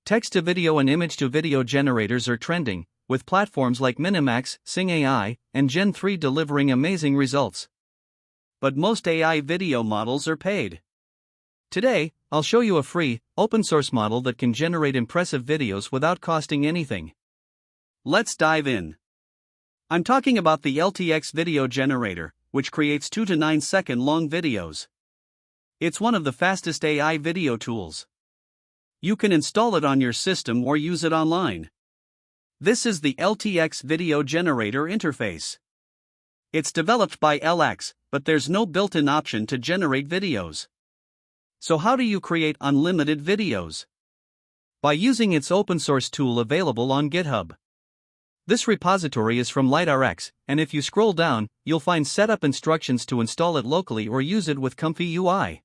Text-to-video and image-to-video generators are trending, with platforms like Minimax, Sing AI, and Gen 3 delivering amazing results. But most AI video models are paid. Today, I'll show you a free, open-source model that can generate impressive videos without costing anything. Let's dive in. I'm talking about the LTX video generator, which creates 2 to 9 second long videos. It's one of the fastest AI video tools. You can install it on your system or use it online. This is the LTX video generator interface. It's developed by LX, but there's no built-in option to generate videos. So how do you create unlimited videos? By using its open-source tool available on GitHub. This repository is from LightRx, and if you scroll down, you'll find setup instructions to install it locally or use it with comfy UI.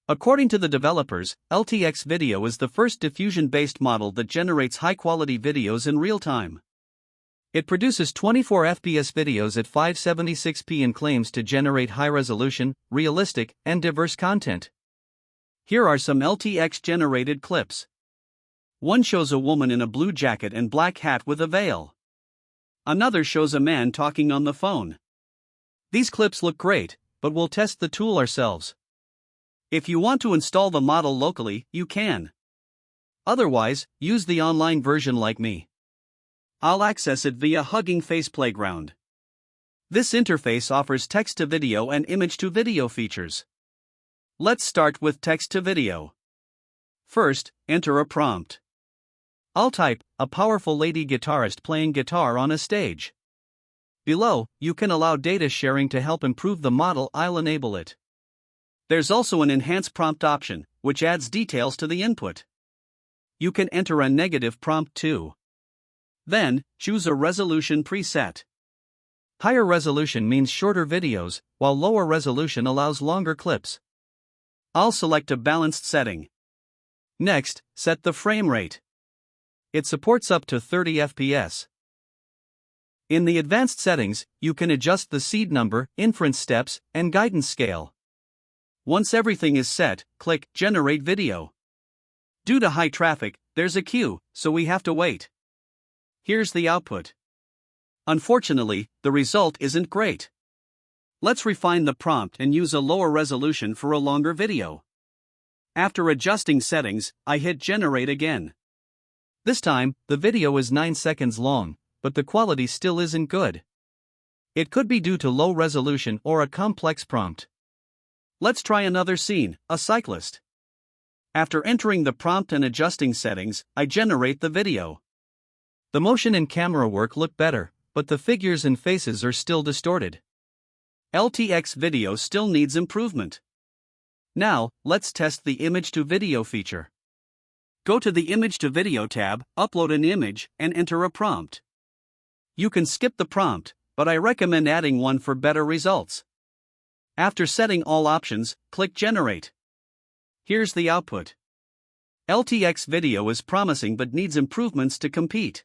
According to the developers, LTX Video is the first diffusion-based model that generates high-quality videos in real time. It produces 24 FPS videos at 576p and claims to generate high-resolution, realistic, and diverse content. Here are some LTX-generated clips. One shows a woman in a blue jacket and black hat with a veil. Another shows a man talking on the phone. These clips look great, but we'll test the tool ourselves. If you want to install the model locally, you can. Otherwise, use the online version like me. I'll access it via Hugging Face Playground. This interface offers text-to-video and image-to-video features. Let's start with text-to-video. First, enter a prompt. I'll type, "a powerful lady guitarist playing guitar on a stage." Below, you can allow data sharing to help improve the model. I'll enable it. There's also an enhance prompt option, which adds details to the input. You can enter a negative prompt too. Then, choose a resolution preset. Higher resolution means shorter videos, while lower resolution allows longer clips. I'll select a balanced setting. Next, set the frame rate. It supports up to 30 FPS. In the advanced settings, you can adjust the seed number, inference steps, and guidance scale. Once everything is set, click Generate Video. Due to high traffic, there's a queue, so we have to wait. Here's the output. Unfortunately, the result isn't great. Let's refine the prompt and use a lower resolution for a longer video. After adjusting settings, I hit Generate again. This time, the video is 9 seconds long, but the quality still isn't good. It could be due to low resolution or a complex prompt. Let's try another scene, a cyclist. After entering the prompt and adjusting settings, I generate the video. The motion and camera work look better, but the figures and faces are still distorted. LTX Video still needs improvement. Now, let's test the image-to-video feature. Go to the Image-to-Video tab, upload an image, and enter a prompt. You can skip the prompt, but I recommend adding one for better results. After setting all options, click Generate. Here's the output. LTX Video is promising but needs improvements to compete.